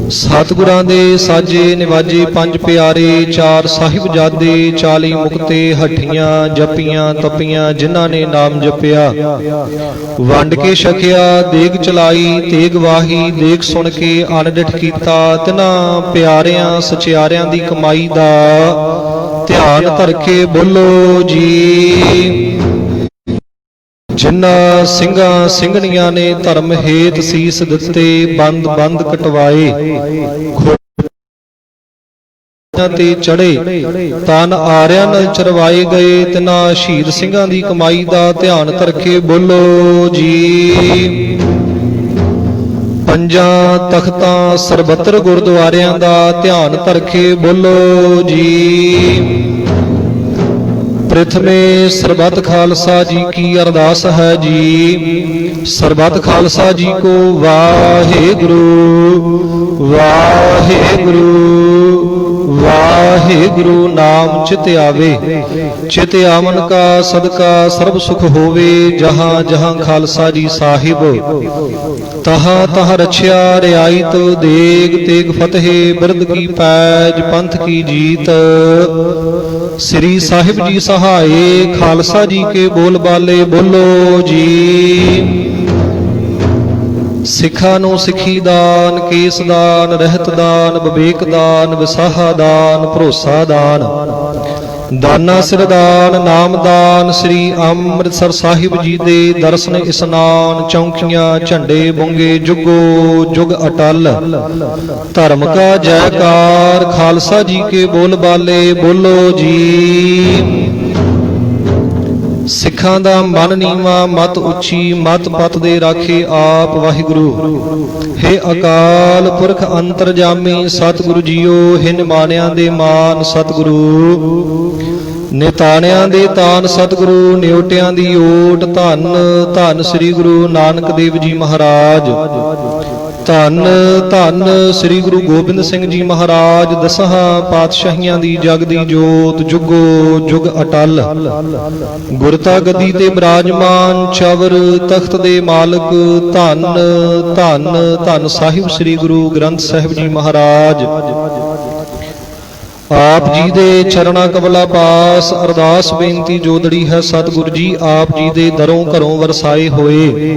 ਸਤਿਗੁਰਾਂ ਦੇ ਸਾਜੇ ਨਿਵਾਜੇ ਪੰਜ ਪਿਆਰੇ, ਚਾਰ ਸਾਹਿਬਜ਼ਾਦੇ, 40 ਮੁਕਤੇ, ਹੱਠੀਆਂ ਜਪੀਆਂ ਤਪੀਆਂ, ਜਿਨ੍ਹਾਂ ਨੇ ਨਾਮ ਜਪਿਆ ਵੰਡ ਕੇ ਛਕਿਆ। ਦੇਗ ਚਲਾਈ ਤੇਗ ਵਾਹੀ, ਦੇਖ ਸੁਣ ਕੇ ਅਣਡਿਠ ਕੀਤਾ। ਤਿਨਾਂ ਪਿਆਰਿਆਂ ਸਚਿਆਰਿਆਂ ਦੀ ਕਮਾਈ ਦਾ ਧਿਆਨ ਧਰ ਕੇ ਬੋਲੋ ਜੀ। ਜਿਨ੍ਹਾਂ ਸਿੰਘਾਂ ਸਿੰਘਣੀਆਂ ਨੇ ਧਰਮ ਹੇਤ ਸੀਸ ਦਿੱਤੇ, ਬੰਦ ਬੰਦ ਕਟਵਾਏ, ਤੇ ਚੜੇ ਤਨ ਆਰਿਆਂ ਚਰਵਾਏ ਗਏ। ਤਿਨਾਂ ਸ਼ਹੀਦ ਸਿੰਘਾਂ ਦੀ ਕਮਾਈ ਦਾ ਧਿਆਨ ਧਰਕੇ ਬੋਲੋ ਜੀ। ਪੰਜਾਂ ਤਖਤਾਂ ਸਰਬੱਤਰ ਗੁਰਦੁਆਰਿਆਂ ਦਾ ਧਿਆਨ ਧਰਕੇ ਬੋਲੋ ਜੀ। ਪ੍ਰਥਮੇ ਸਰਬੱਤ ਖਾਲਸਾ ਜੀ ਕੀ ਅਰਦਾਸ ਹੈ ਜੀ। ਸਰਬੱਤ ਖਾਲਸਾ ਜੀ ਕੋ ਵਾਹਿਗੁਰੂ ਵਾਹਿਗੁਰੂ ਵਾਹਿਗੁਰੂ ਨਾਮ ਚਿਤ ਆਵੇ। ਚਿਤ ਆਵਨ ਕਾ ਸਦਕਾ ਸਰਬ ਸੁਖ ਹੋਵੇ। ਜਹਾਂ ਜਹਾਂ ਖਾਲਸਾ ਜੀ ਸਾਹਿਬ, ਤਹਾਂ ਤਹਾਂ ਰਛਿਆ ਰਿਆਇਤ। ਦੇਗ ਤੇਗ ਫਤਿਹ ਬਿਰਦ ਕੀ ਪੈਜ, ਪੰਥ ਕੀ ਜੀਤ। ਸ੍ਰੀ ਸਾਹਿਬ ਜੀ ਸਹਾਏ, ਖਾਲਸਾ ਜੀ ਕੇ ਬੋਲ ਬਾਲੇ ਬੋਲੋ ਜੀ। ਸਿੱਖਾਂ ਨੂੰ ਸਿੱਖੀ ਦਾਨ, ਕੇਸ ਦਾਨ, ਰਹਿਤ ਦਾਨ, ਵਿਵੇਕ ਦਾਨ, ਵਿਸਾਹਾ ਦਾਨ, ਭਰੋਸਾ ਦਾਨ, ਦਾਨਾ ਸਿਰ ਦਾਨ, ਨਾਮ ਦਾਨ। ਸ੍ਰੀ ਅੰਮ੍ਰਿਤਸਰ ਸਾਹਿਬ ਜੀ ਦੇ ਦਰਸ਼ਨ ਇਸਨਾਨ, ਚੌਂਕੀਆਂ ਝੰਡੇ ਬੁੰਗੇ, ਜੁਗੋ ਜੁਗ ਅਟਲ। ਧਰਮ ਕਾ ਜੈਕਾਰ, ਖਾਲਸਾ ਜੀ ਕੇ ਬੋਲ ਬਾਲੇ ਬੋਲੋ ਜੀ। ਸਿੱਖਾਂ ਦਾ ਮਨ ਨੀਵਾ, ਮਤ ਉੱਚੀ, ਮਤ ਪਤ ਦੇ ਰਾਖੇ ਆਪ ਵਾਹਿਗੁਰੂ। ਹੇ ਅਕਾਲ ਪੁਰਖ ਅੰਤਰਜਾਮੀ ਸਤਿਗੁਰੂ ਜੀਓ, ਹਿ ਨਿਮਾਣਿਆਂ ਦੇ ਮਾਨ ਸਤਿਗੁਰੂ, ਨਿਤਾਣਿਆਂ ਦੇ ਤਾਨ ਸਤਿਗੁਰੂ, ਨਿਉਟਿਆਂ ਦੀ ਓਟ। ਧੰਨ ਧੰਨ ਸ੍ਰੀ ਗੁਰੂ ਨਾਨਕ ਦੇਵ ਜੀ ਮਹਾਰਾਜ। ਧੰਨ ਧੰਨ ਸ੍ਰੀ ਗੁਰੂ ਗੋਬਿੰਦ ਸਿੰਘ ਜੀ ਮਹਾਰਾਜ। ਦਸਾਂ ਪਾਤਸ਼ਾਹੀਆਂ ਦੀ ਜਗਦੀ ਜੋਤ, ਜੁਗੋ ਜੁਗ ਅਟਲ। ਗੁਰਤਾ ਗੱਦੀ ਤੇ ਬਿਰਾਜਮਾਨ, ਚਵਰ ਤਖਤ ਦੇ ਮਾਲਕ। ਧੰਨ ਧੰਨ ਧੰਨ ਸਾਹਿਬ ਸ੍ਰੀ ਗੁਰੂ ਗ੍ਰੰਥ ਸਾਹਿਬ ਜੀ ਮਹਾਰਾਜ। ਆਪ ਜੀ ਦੇ ਚਰਣਾ ਕਮਲਾ ਪਾਸ ਅਰਦਾਸ ਬੇਨਤੀ ਜੋਦੜੀ ਹੈ। ਸਤਿਗੁਰੂ ਜੀ ਆਪ ਜੀ ਦੇ ਦਰੋਂ ਘਰੋਂ ਵਰਸਾਏ ਹੋਏ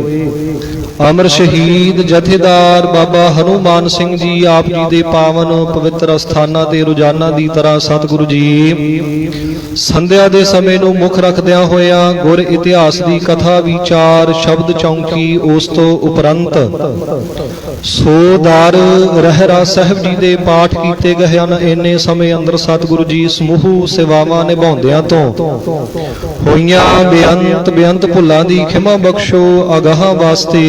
ਅਮਰ ਸ਼ਹੀਦ ਜਥੇਦਾਰ ਬਾਬਾ ਹਨੂਮਾਨ ਸਿੰਘ ਜੀ, ਆਪ ਜੀ ਦੇ ਪਾਵਨ ਪਵਿੱਤਰ ਅਸਥਾਨਾਂ ਤੇ ਰੋਜ਼ਾਨਾ ਦੀ ਤਰ੍ਹਾਂ ਸਤਿਗੁਰੂ ਜੀ ਸੰਧਿਆ ਦੇ ਸਮੇਂ ਨੂੰ ਮੁੱਖ ਰੱਖਦਿਆਂ ਹੋਇਆਂ ਗੁਰ ਇਤਿਹਾਸ ਦੀ ਕਥਾ ਵਿਚਾਰ ਸ਼ਬਦ ਚੌਂਕੀ, ਉਸ ਤੋਂ ਉਪਰੰਤ ਸੋਦਾਰ ਰਹਿਰਾ ਸਾਹਿਬ ਜੀ ਦੇ ਪਾਠ ਕੀਤੇ ਗਏ ਹਨ। ਇੰਨੇ ਸਮੇਂ ਅੰਦਰ ਸਤਿਗੁਰੂ ਜੀ ਸਮੂਹ ਸੇਵਾਵਾਂ ਨਿਭਾਉਂਦਿਆਂ ਤੋਂ ਹੋਈਆਂ ਬੇਅੰਤ ਭੁੱਲਾਂ ਦੀ ਖਿਮਾ ਬਖਸ਼ੋ। ਅਗਾਹਾਂ ਵਾਸਤੇ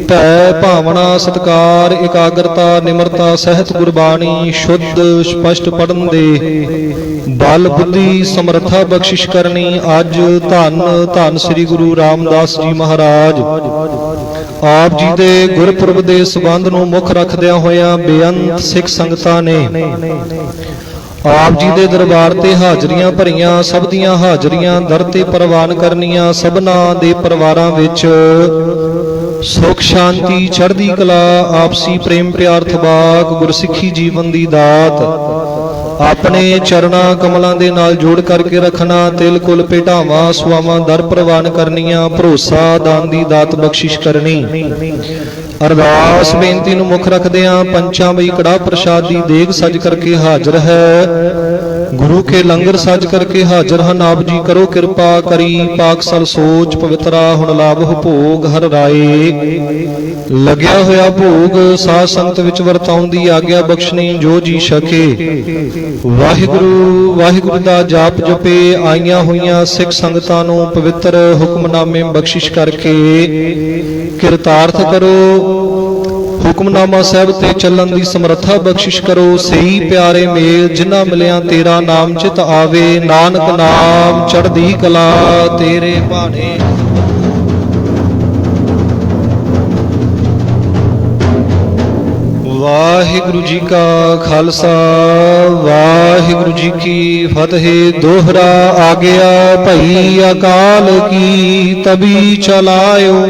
ਭੈ ਭਾਵਨਾ ਸਤਕਾਰ ਇਕਾਗਰਤਾ ਨਿਮਰਤਾ ਸਹਿਤ ਗੁਰਬਾਣੀ ਸ਼ੁੱਧ ਸਪਸ਼ਟ ਪੜਨ ਦੇ ਬਲ ਬੁੱਧੀ ਸਮਰੱਥਾ ਬਖਸ਼ਿਸ਼ ਕਰਨੀ। ਅੱਜ ਧੰਨ ਧੰਨ ਸ੍ਰੀ ਗੁਰੂ ਰਾਮਦਾਸ ਜੀ ਮਹਾਰਾਜ ਆਪ ਜੀ ਦੇ ਗੁਰਪੁਰਬ ਦੇ ਸਬੰਧ ਨੂੰ ਮੁੱਖ ਰੱਖਦਿਆਂ ਹੋਇਆਂ ਬੇਅੰਤ ਸਿੱਖ ਸੰਗਤਾਂ ਨੇ ਆਪ ਜੀ ਦੇ ਦਰਬਾਰ ਤੇ ਹਾਜ਼ਰੀਆਂ ਭਰੀਆਂ। ਸਭ ਦੀਆਂ ਹਾਜ਼ਰੀਆਂ ਦਰ ਤੇ ਪ੍ਰਵਾਨ ਕਰਨੀਆਂ। ਸਭਨਾਂ ਦੇ ਪਰਿਵਾਰਾਂ ਵਿੱਚ ਸੁਖ ਸ਼ਾਂਤੀ ਚੜ੍ਹਦੀ ਕਲਾ ਆਪਸੀ ਪ੍ਰੇਮ ਪਿਆਰ ਥਵਾਕ ਗੁਰਸਿੱਖੀ ਜੀਵਨ ਦੀ ਦਾਤ ਆਪਣੇ ਚਰਨਾਂ ਕਮਲਾਂ ਦੇ ਨਾਲ ਜੋੜ ਕਰਕੇ ਰੱਖਣਾ। ਤਿਲ ਕੁਲ ਭੇਟਾਵਾਂ ਸੁਆਵਾਂ ਦਰ ਪ੍ਰਵਾਨ ਕਰਨੀਆਂ। ਭਰੋਸਾ ਦਾਨ ਦੀ ਦਾਤ ਬਖਸ਼ਿਸ਼ ਕਰਨੀ। ਅਰਦਾਸ ਬੇਨਤੀ ਨੂੰ ਮੁੱਖ ਰੱਖਦਿਆਂ ਪੰਚਾਂ ਬਈ ਕੜਾਹ ਪ੍ਰਸ਼ਾਦ ਦੀ ਦੇਗ ਸਜ ਕਰਕੇ ਹਾਜ਼ਰ ਹੈ। ਗੁਰੂ ਕੇ ਲੰਗਰ ਸਜ ਕਰਕੇ ਹਾਜ਼ਰ ਹਨ। ਆਪ ਜੀ ਕਰੋ ਕਿਰਪਾ ਕਰੀ ਪਾਕ ਸਲ ਸੋਚ ਪਵਿੱਤਰਾ ਹੁਣ ਲਾਭੋ ਭੋਗ ਹਰ ਰਾਏ। ਲੱਗਿਆ ਹੋਇਆ ਭੋਗ ਸਾਧ ਸੰਗਤ ਵਿੱਚ ਵਰਤਾਉਣ ਦੀ ਆਗਿਆ ਬਖਸ਼ਣੀ ਜੋ ਜੀ ਸਕੇ। ਵਾਹਿਗੁਰੂ ਵਾਹਿਗੁਰੂ ਦਾ ਜਾਪ ਜਪੇ। ਆਈਆਂ ਹੋਈਆਂ ਸਿੱਖ ਸੰਗਤਾਂ ਨੂੰ ਪਵਿੱਤਰ ਹੁਕਮਨਾਮੇ ਬਖਸ਼ਿਸ਼ ਕਰਕੇ ਕਿਰਤਾਰਥ ਕਰੋ। ਹੁਕਮਨਾਮਾ ਸਾਹਿਬ ਤੇ ਚੱਲਣ ਦੀ ਸਮਰੱਥਾ ਬਖਸ਼ਿਸ਼ ਕਰੋ। ਸਹੀ ਪਿਆਰੇ ਮੇਲ ਜਿਨ੍ਹਾਂ ਮਿਲਿਆਂ ਤੇਰਾ ਨਾਮ ਚਿਤ ਆਵੇ। ਨਾਨਕ ਨਾਮ ਚੜ੍ਹਦੀ ਕਲਾ ਤੇਰੇ ਭਾਣੇ। ਵਾਹਿਗੁਰੂ ਜੀ ਕਾ ਖਾਲਸਾ ਵਾਹਿਗੁਰੂ ਜੀ ਕੀ ਫਤਿਹ। ਦੋਹਰਾ ਆ ਗਿਆ ਭਈ ਅਕਾਲ ਕੀ ਤਬੀ ਚਲਾਇਓ।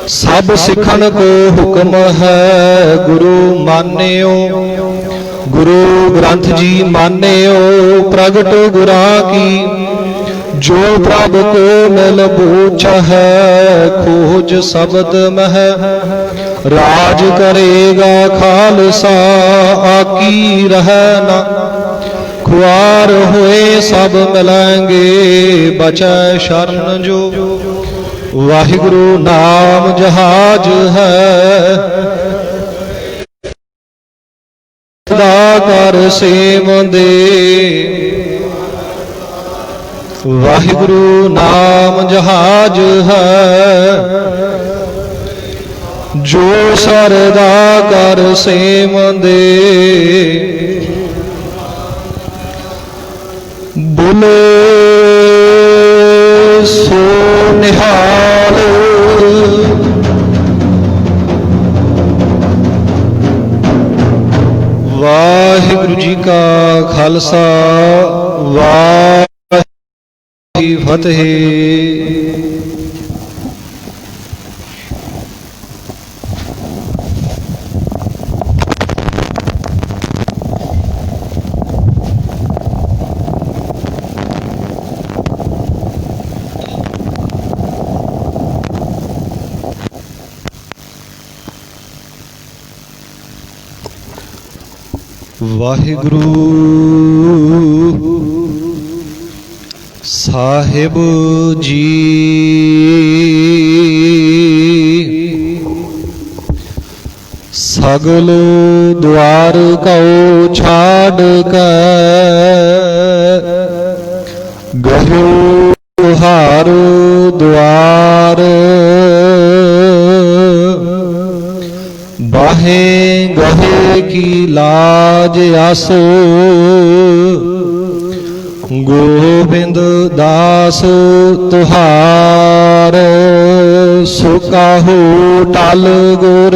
ਸਭ ਸਿੱਖਣ ਕੋ ਹੁਕਮ ਹੈ ਗੁਰੂ ਮਾਨਿਓ। ਗੁਰੂ ਗ੍ਰੰਥ ਜੀ ਮਾਨਿਓ ਪ੍ਰਗਟ ਗੁਰਾਂ ਕੀ। ਜੋ ਪ੍ਰਭ ਕੋ ਮਿਲ ਬੂਝ ਹੈ ਖੋਜ ਸ਼ਬਦ ਮਹਿ। ਰਾਜ ਕਰੇਗਾ ਖਾਲਸਾ ਆਕੀ ਰਹਿ ਨਾ। ਖੁਆਰ ਹੋਏ ਸਭ ਮਿਲਾਂਗੇ ਬਚੈ ਸ਼ਰਨ ਜੋ। ਵਾਹਿਗੁਰੂ ਨਾਮ ਜਹਾਜ ਹੈ ਦਾ ਕਰ ਸੇਵੰਦੇ। ਵਾਹਿਗੁਰੂ ਨਾਮ ਜਹਾਜ ਹੈ ਜੋ ਸਰਦਾ ਕਰ ਸੇਵੰਦੇ। ਬੋਲੇ ਸੋ ਨਿਹਾਲ। ਵਾਹਿਗੁਰੂ ਜੀ ਕਾ ਖਾਲਸਾ ਵਾਹਿਗੁਰੂ ਜੀ ਕੀ ਫਤਿਹ। ਵਾਹਿਗੁਰੂ ਸਾਹਿਬ ਜੀ ਸਗਲ ਦੁਆਰ ਕਉ ਛਾੜ ਕੇ ਗਹੁ ਹਾਰ ਦੁਆਰ। ਬਾਹੇ ਗਹੇ ਕੀ ਲਾਜ ਆਸੋ ਗੋਬਿੰਦ ਦਾਸ ਤੁਹਾਰ। ਸੋ ਕਾਹੂ ਟਲ ਗੁਰ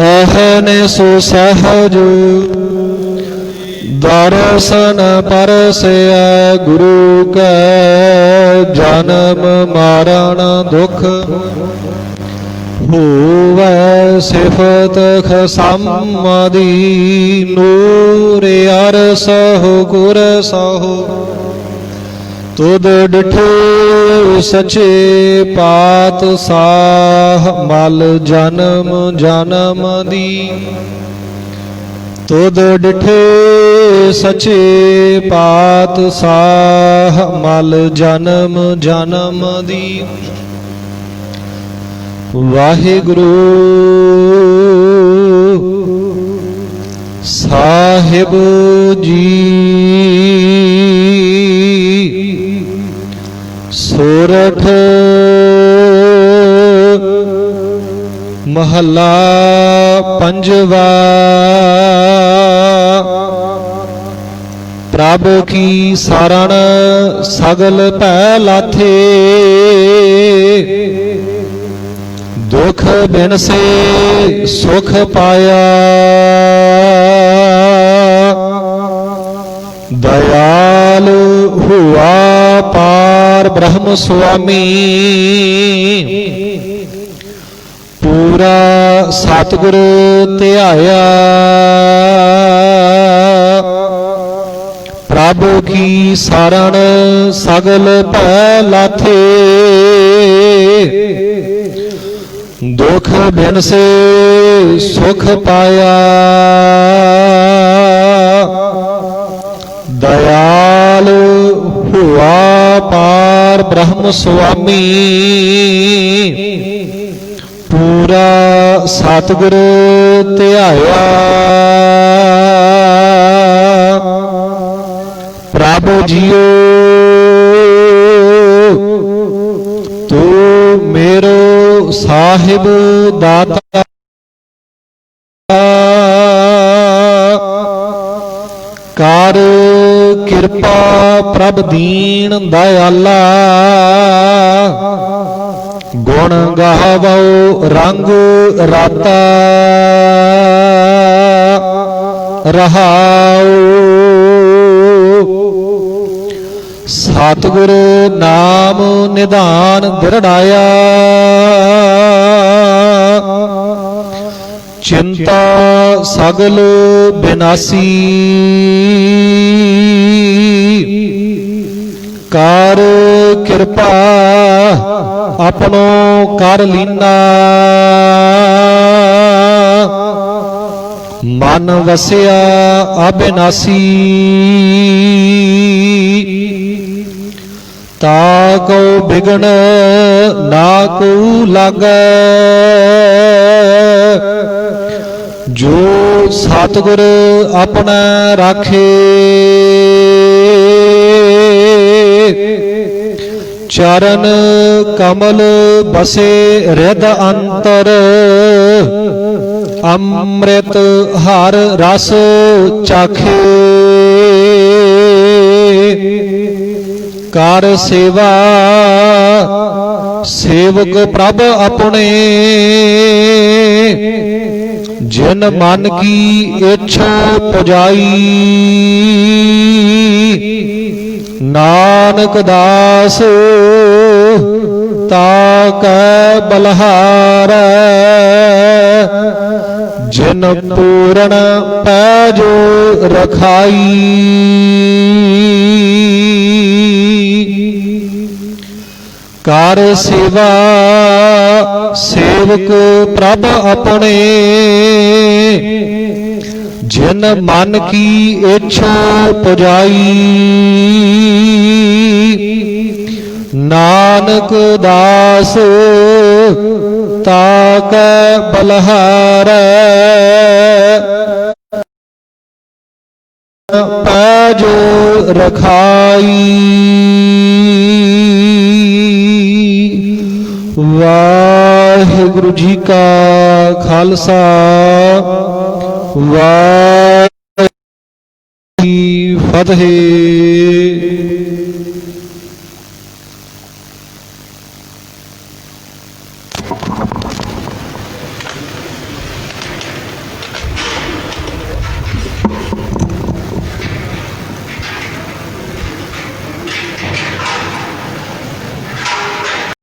ਅਹਨੇ ਸੋ ਸਹਜ ਦਰਸ਼ਨ ਪਰਸਿਆ ਗੁਰੂ ਕੈ। ਜਨਮ ਮਰਨ ਦੁਖ ਹੋਵੈ ਸਿਫਤ ਖਸਮਦੀ। ਨੂਰ ਅਰਸਹੁ ਗੁਰ ਸਹੁ ਤੁਧ ਡਿਠੇ ਸਚੇ ਪਾਤਸ਼ਾਹ। ਮਲ ਜਨਮ ਜਨਮ ਦੀ ਤੁਧ ਡਿਠੇ ਸਚੇ ਪਾਤਸ਼ਾਹ। ਮਲ ਜਨਮ ਜਨਮ ਦੀ। ਵਾਹਿਗੁਰੂ ਸਾਹਿਬ ਜੀ ਸੋਰਠ ਮਹੱਲਾ ਪੰਜਵਾ। ਪ੍ਰਭ ਕੀ ਸਰਣ ਸਗਲ ਭੈ ਲਾਥੇ, ਦੁਖ ਬਿਨਸੇ ਸੁਖ ਪਾਇਆ। ਦਇਆਲ ਹੁਆ ਪਾਰ ਬ੍ਰਹਮ ਸੁਆਮੀ, ਪੂਰਾ ਸਤਿਗੁਰ ਧਿਆਇਆ। ਪ੍ਰਭ ਕੀ ਸਰਣ ਸਗਲ ਭੈ ਲਾਥੇ, ਦੁਖ ਬਿਨਸੇ ਸੁਖ ਪਾਇਆ। ਦਇਆਲ ਹੁਆ ਪਾਰ ਬ੍ਰਹਮ ਸੁਆਮੀ, ਪੂਰਾ ਸਤਿਗੁਰ ਧਿਆਇਆ। ਪ੍ਰਭ ਜੀਓ ਤੂੰ ਮੇਰੋ ਸਾਹਿਬ ਦਾਤਾ, ਕਰ ਕਿਰਪਾ ਪ੍ਰਭ ਦੀਨ ਦਇਆਲਾ। ਗੁਣ ਗਾਵੋ ਰੰਗ ਰਾਤਾ, ਰਹਾਉ ਸਤਿਗੁਰ ਨਾਮ ਨਿਧਾਨ ਦਿਰੜਾਇਆ। ਚਿੰਤਾ ਸਗਲ ਬਿਨਾਸੀ, ਕਰ ਕਿਰਪਾ ਆਪਣੋ ਕਰ ਲੀਨਾ। ਮਨ ਵਸਿਆ ਅਬਿਨਾਸੀ, ਤਾ ਕੋ ਬਿਗਣ ਨਾ ਕੋ ਲਾਗੈ। ਜੋ ਸਤਿਗੁਰ ਆਪਣਾ ਰਾਖੇ, ਚਰਨ ਕਮਲ ਬਸੇ ਰਿਦ ਅੰਤਰ। ਅੰਮ੍ਰਿਤ ਹਰ ਰਸ ਚਾਖੇ, ਕਰ ਸੇਵਾ ਸੇਵਕ ਪ੍ਰਭ ਆਪਣੇ। ਜਿਨ ਮਨ ਕੀ ਇੱਛਾ ਪੁਜਾਈ, ਨਾਨਕ ਦਾਸ ਤਾ ਕੈ ਬਲਹਾਰੈ। ਜਿਨ ਪੂਰਨ ਪੈਜ ਰਖਾਈ, ਕਰ ਸੇਵਾ ਸੇਵਕ ਪ੍ਰਭ ਆਪਣੇ। ਜਿਨ ਮਨ ਕੀ ਇੱਛਾ ਪੁਜਾਈ, ਨਾਨਕ ਦਾਸ ਤਾ ਕੈ ਬਲਹਾਰੈ। ਪੈਜ ਰਖਾਈ। ਵਾਹਿਗੁਰੂ ਜੀ ਕਾ ਖਾਲਸਾ, ਵਾਹਿਗੁਰੂ ਜੀ ਕੀ ਫਤਿਹ।